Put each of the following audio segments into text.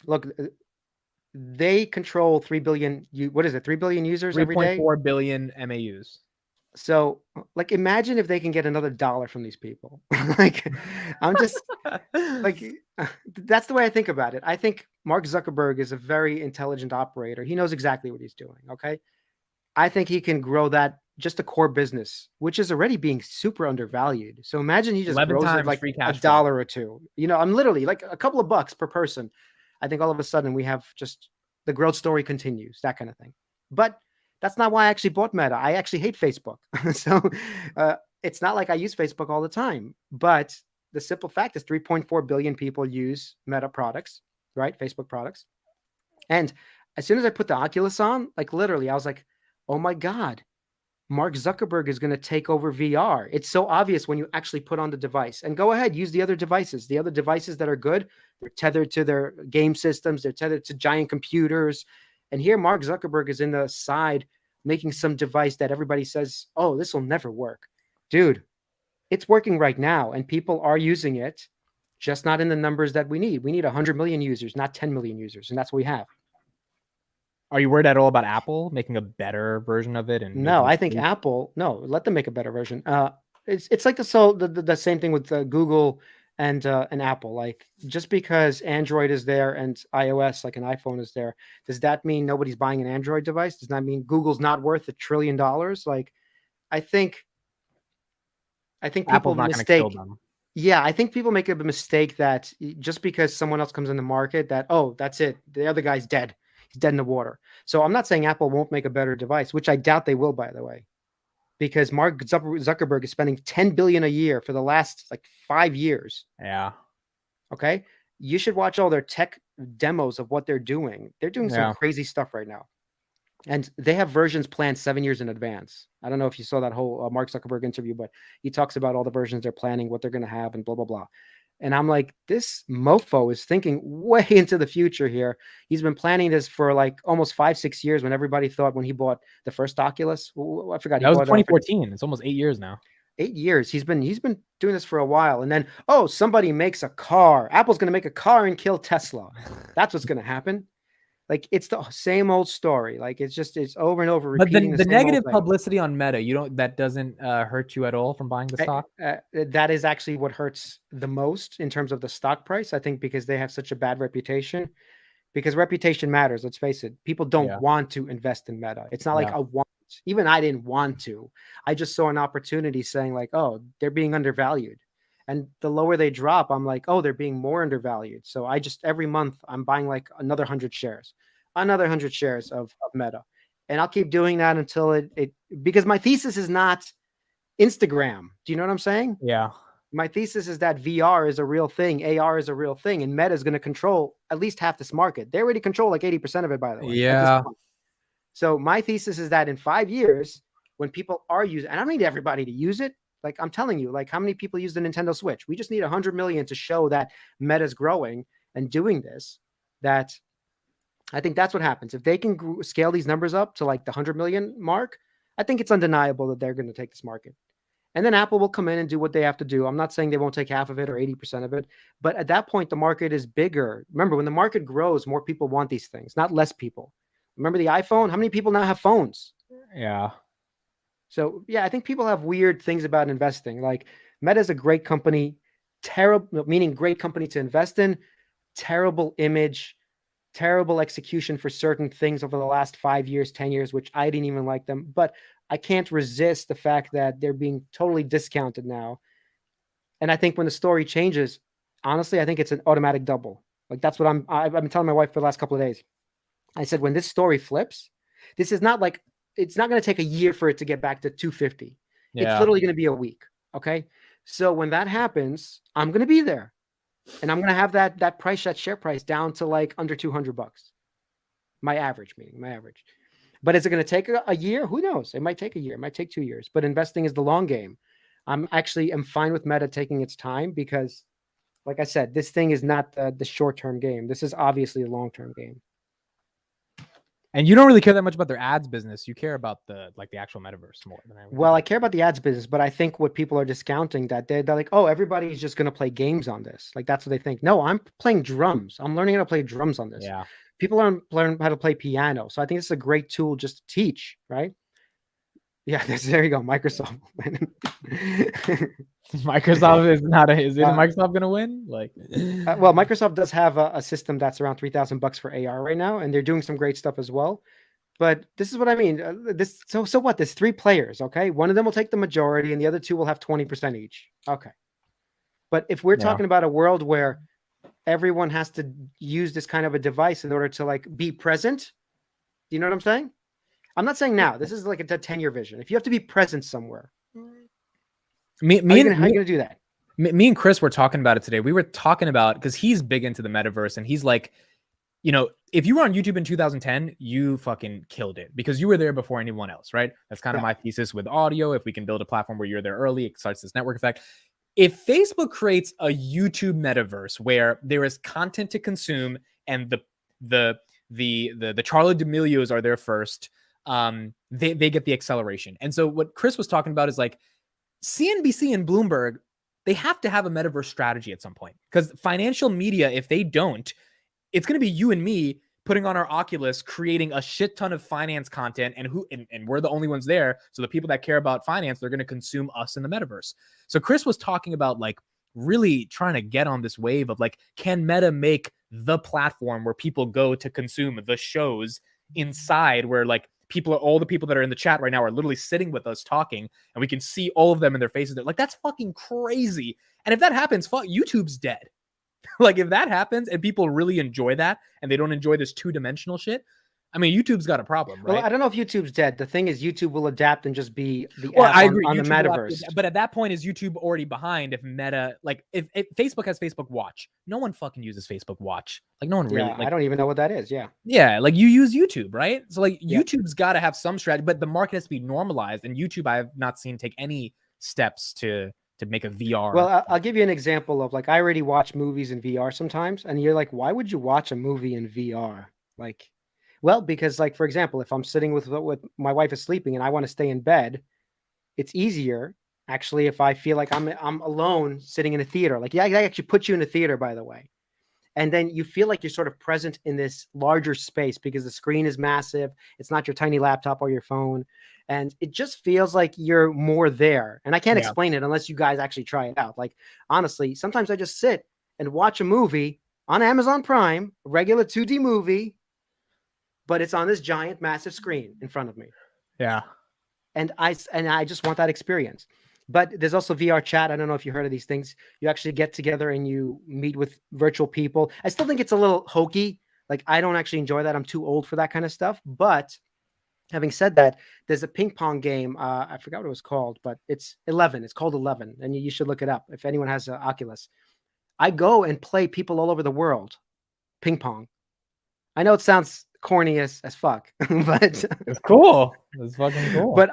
Look, they control 3 billion. What is it? 3 billion users every day. 3.4 billion MAUs. So, like, imagine if they can get another dollar from these people. Like, I'm just like, that's the way I think about it. I think Mark Zuckerberg is a very intelligent operator. He knows exactly what he's doing. Okay. I think he can grow that just a core business, which is already being super undervalued. So imagine he just 11 grows it times like free a cash flow. dollar or two. I'm literally like a couple of bucks per person. I think all of a sudden we have just the growth story continues, that kind of thing. But that's not why I actually bought Meta. I actually hate Facebook. So uh, it's not like I use Facebook all the time. But the simple fact is 3.4 billion people use Meta products, right? Facebook products. And as soon as I put the Oculus on, like literally, I was like, oh my God, Mark Zuckerberg is going to take over VR. It's so obvious when you actually put on the device. And go ahead, use the other devices. The other devices that are good, they're tethered to their game systems, they're tethered to giant computers. And here, Mark Zuckerberg is in the side making some device that everybody says, oh, this will never work. Dude, it's working right now, and people are using it, just not in the numbers that we need. We need 100 million users, not 10 million users. And that's what we have. Are you worried at all about Apple making a better version of it and No, making it I think free? Apple. No, let them make a better version. It's like the same thing with Google and Apple. Like just because Android is there and iOS, like an iPhone, is there, does that mean nobody's buying an Android device? Does that mean Google's not worth $1 trillion? Like, I think I think people Apple's not going to kill mistake. them. Yeah, I think people make a mistake that just because someone else comes in the market, that oh, that's it, the other guy's dead. He's dead in the water. So I'm not saying Apple won't make a better device, which I doubt they will, by the way, because Mark Zuckerberg is spending 10 billion a year for the last like 5 years. Yeah. Okay, you should watch all their tech demos of what they're doing. They're doing some Yeah. crazy stuff right now, and they have versions planned 7 years in advance. I don't know if you saw that whole Mark Zuckerberg interview, but he talks about all the versions they're planning, what they're going to have, and blah blah blah. And I'm like, this mofo is thinking way into the future here. He's been planning this for like almost 5, 6 years. When everybody thought, when he bought the first Oculus, I forgot, he That was bought for 2014. It's almost 8 years now. 8 years. He's been doing this for a while. And then, oh, somebody makes a car. Apple's going to make a car and kill Tesla. That's what's going to happen. Like it's the same old story. Like it's over and over But repeating then the the same old negative thing. publicity on Meta, that doesn't hurt you at all from buying the stock? That is actually what hurts the most in terms of the stock price. I think because they have such a bad reputation. Because reputation matters. Let's face it. People don't Yeah. want to invest in Meta. It's not like Yeah. I want. Even I didn't want to. I just saw an opportunity, saying like, oh, they're being undervalued. And the lower they drop, I'm like, oh, they're being more undervalued. So I just every month I'm buying like another 100 shares of Meta, and I'll keep doing that until it because my thesis is not Instagram. Do you know what I'm saying? Yeah. My thesis is that VR is a real thing, AR is a real thing, and Meta is going to control at least half this market. They already control like 80% of it, by the way, at this Yeah. point. So my thesis is that in 5 years, when people are using, and I don't need everybody to use it. Like I'm telling you, like how many people use the Nintendo Switch? We just need 100 million to show that Meta's growing and doing this. That I think that's what happens. If they can scale these numbers up to like the 100 million mark, I think it's undeniable that they're going to take this market. And then Apple will come in and do what they have to do. I'm not saying they won't take half of it or 80% of it, but at that point, the market is bigger. Remember, when the market grows, more people want these things, not less people. Remember the iPhone? How many people now have phones? Yeah. So, yeah, I think people have weird things about investing. Like Meta is a great company, terrible, meaning great company to invest in, terrible image, terrible execution for certain things over the last 5 years, 10 years, which I didn't even like them. But I can't resist the fact that they're being totally discounted now. And I think when the story changes, honestly, I think it's an automatic double. Like that's what I've been telling my wife for the last couple of days. I said, when this story flips, this is not like, it's not going to take a year for it to get back to 250. It's Yeah. literally going to be a week. Okay. So when that happens, I'm going to be there and I'm going to have that price, that share price down to like under $200. My average, meaning my average. But is it going to take a year? Who knows? It might take a year. It might take 2 years. But investing is the long game. I'm fine with Meta taking its time because, like I said, this thing is not the short term game. This is obviously a long term game. And you don't really care that much about their ads business. You care about the actual metaverse more than everything. Well, I care about the ads business, but I think what people are discounting that they're like, oh, everybody's just going to play games on this. Like that's what they think. No, I'm playing drums. I'm learning how to play drums on this. Yeah. People aren't learning how to play piano. So I think it's a great tool just to teach, right? Yeah, there you go. Microsoft. Microsoft is not a. Is Microsoft gonna win? Like, well, Microsoft does have a system that's around $3,000 for AR right now, and they're doing some great stuff as well. But this is what I mean. So what? There's 3 players, okay? One of them will take the majority, and the other 2 will have 20% each. Okay. But if we're talking about a world where everyone has to use this kind of a device in order to like be present, do you know what I'm saying? I'm not saying now. This is like a 10-year vision. If you have to be present somewhere, how are you gonna do that? Me and Chris were talking about it today. We were talking about, because he's big into the metaverse, and he's like, you know, if you were on YouTube in 2010, you fucking killed it because you were there before anyone else, right? That's kind of my thesis with audio. If we can build a platform where you're there early, it starts this network effect. If Facebook creates a YouTube metaverse where there is content to consume and the Charlie D'Amelios are there first, they get the acceleration. And so what Chris was talking about is like CNBC and Bloomberg, they have to have a metaverse strategy at some point, because financial media, if they don't, it's going to be you and me putting on our Oculus, creating a shit ton of finance content, and we're the only ones there. So the people that care about finance, they're going to consume us in the metaverse. So Chris was talking about like really trying to get on this wave of like, can Meta make the platform where people go to consume the shows inside, where like all the people that are in the chat right now are literally sitting with us talking, and we can see all of them in their faces. They're like, that's fucking crazy. And if that happens, YouTube's dead. Like if that happens and people really enjoy that and they don't enjoy this 2-dimensional shit, I mean, YouTube's got a problem, right? Well, I don't know if YouTube's dead. The thing is, YouTube will adapt and just be the app I agree. On the metaverse. But at that point, is YouTube already behind? If Meta, like, if Facebook has Facebook Watch, no one fucking uses Facebook Watch. Like, no one really. Like, I don't even know what that is. Yeah, like you use YouTube, right? So like YouTube's got to have some strategy, but the market has to be normalized. And YouTube, I have not seen take any steps to make a VR. Well, I'll give you an example of like, I already watch movies in VR sometimes, and you're like, why would you watch a movie in VR? Like, well, because like, for example, if I'm sitting with my wife is sleeping and I want to stay in bed, it's easier actually if I feel like I'm alone sitting in a theater. Like, I actually put you in a theater, by the way. And then you feel like you're sort of present in this larger space because the screen is massive. It's not your tiny laptop or your phone. And it just feels like you're more there. And I can't explain it unless you guys actually try it out. Like, honestly, sometimes I just sit and watch a movie on Amazon Prime, a regular 2D movie, but it's on this giant, massive screen in front of me. Yeah. And I just want that experience. But there's also VR chat. I don't know if you heard of these things. You actually get together and you meet with virtual people. I still think it's a little hokey. Like, I don't actually enjoy that. I'm too old for that kind of stuff. But having said that, there's a ping pong game. I forgot what it was called, but it's 11. It's called 11. And you should look it up if anyone has an Oculus. I go and play people all over the world ping pong. I know it sounds corny as fuck, but it's cool. It's fucking cool. But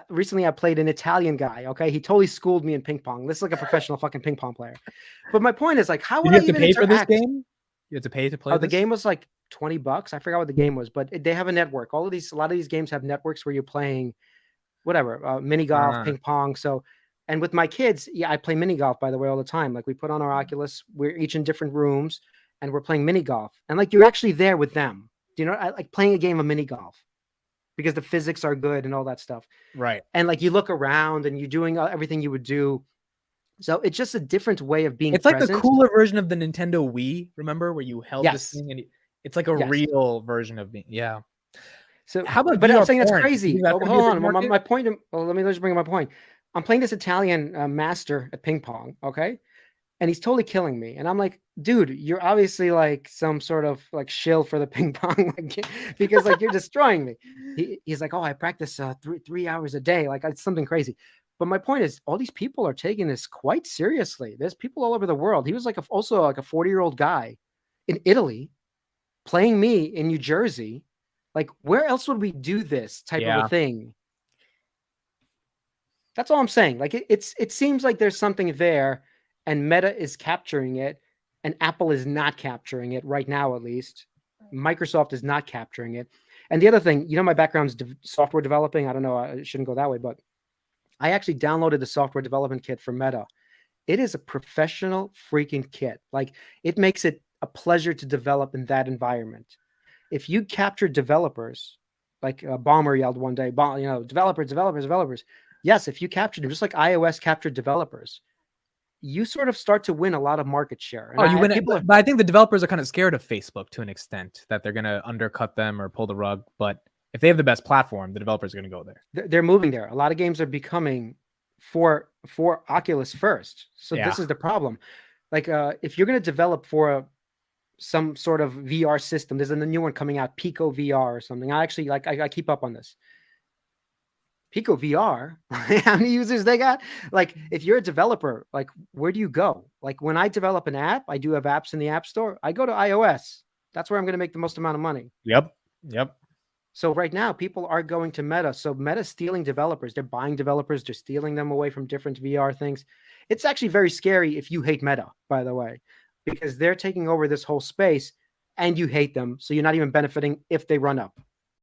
recently I played an Italian guy. Okay, he totally schooled me in ping pong. This is like a professional fucking ping pong player. But my point is, like, how would you have to pay for this game? You have to pay to play. The game was like $20. I forgot what the game was, but they have a network. A lot of these games have networks where you're playing whatever, mini golf, ping pong. So, and with my kids, I play mini golf, by the way, all the time. Like, we put on our Oculus, we're each in different rooms, and we're playing mini golf. And like, you're actually there with them. Do you know, I like playing a game of mini golf because the physics are good and all that stuff. Right. And like, you look around and you're doing everything you would do. So it's just a different way of being present. Like the cooler version of the Nintendo Wii, remember, where you held this thing and it's like a real version of me. Yeah. So how about, but I'm saying that's crazy. Hold on. My point, let me just bring up my point. I'm playing this Italian master at ping pong. Okay. And he's totally killing me. And I'm like, dude, you're obviously like some sort of like shill for the ping pong, because like, you're destroying me. He's like, oh, I practice 3 hours a day. Like, it's something crazy. But my point is, all these people are taking this quite seriously. There's people all over the world. He was like also like a 40-year-old guy in Italy playing me in New Jersey. Like, where else would we do this type of a thing? That's all I'm saying. Like, it seems like there's something there, and Meta is capturing it, and Apple is not capturing it right now, at least. Microsoft is not capturing it. And the other thing, my background is software developing. I don't know, I shouldn't go that way, but I actually downloaded the software development kit for Meta. It is a professional freaking kit. Like, it makes it a pleasure to develop in that environment. If you capture developers, like Bomber yelled one day, developers. Yes, if you captured them, just like iOS captured developers, you sort of start to win a lot of market share. And you win it, people but I think the developers are kind of scared of Facebook to an extent, that they're going to undercut them or pull the rug. But if they have the best platform, the developers are going to go there. They're moving there. A lot of games are becoming for Oculus first. So Yeah. this is the problem. Like, if you're going to develop for some sort of VR system, there's a new one coming out, Pico VR or something. I actually I keep up on this. Pico VR, how many users they got? Like, if you're a developer, like, where do you go? Like, when I develop an app, I do have apps in the App Store. I go to iOS. That's where I'm going to make the most amount of money. Yep. So right now, people are going to Meta. So Meta's stealing developers. They're buying developers. They're stealing them away from different VR things. It's actually very scary if you hate Meta, by the way, because they're taking over this whole space and you hate them. So you're not even benefiting if they run up.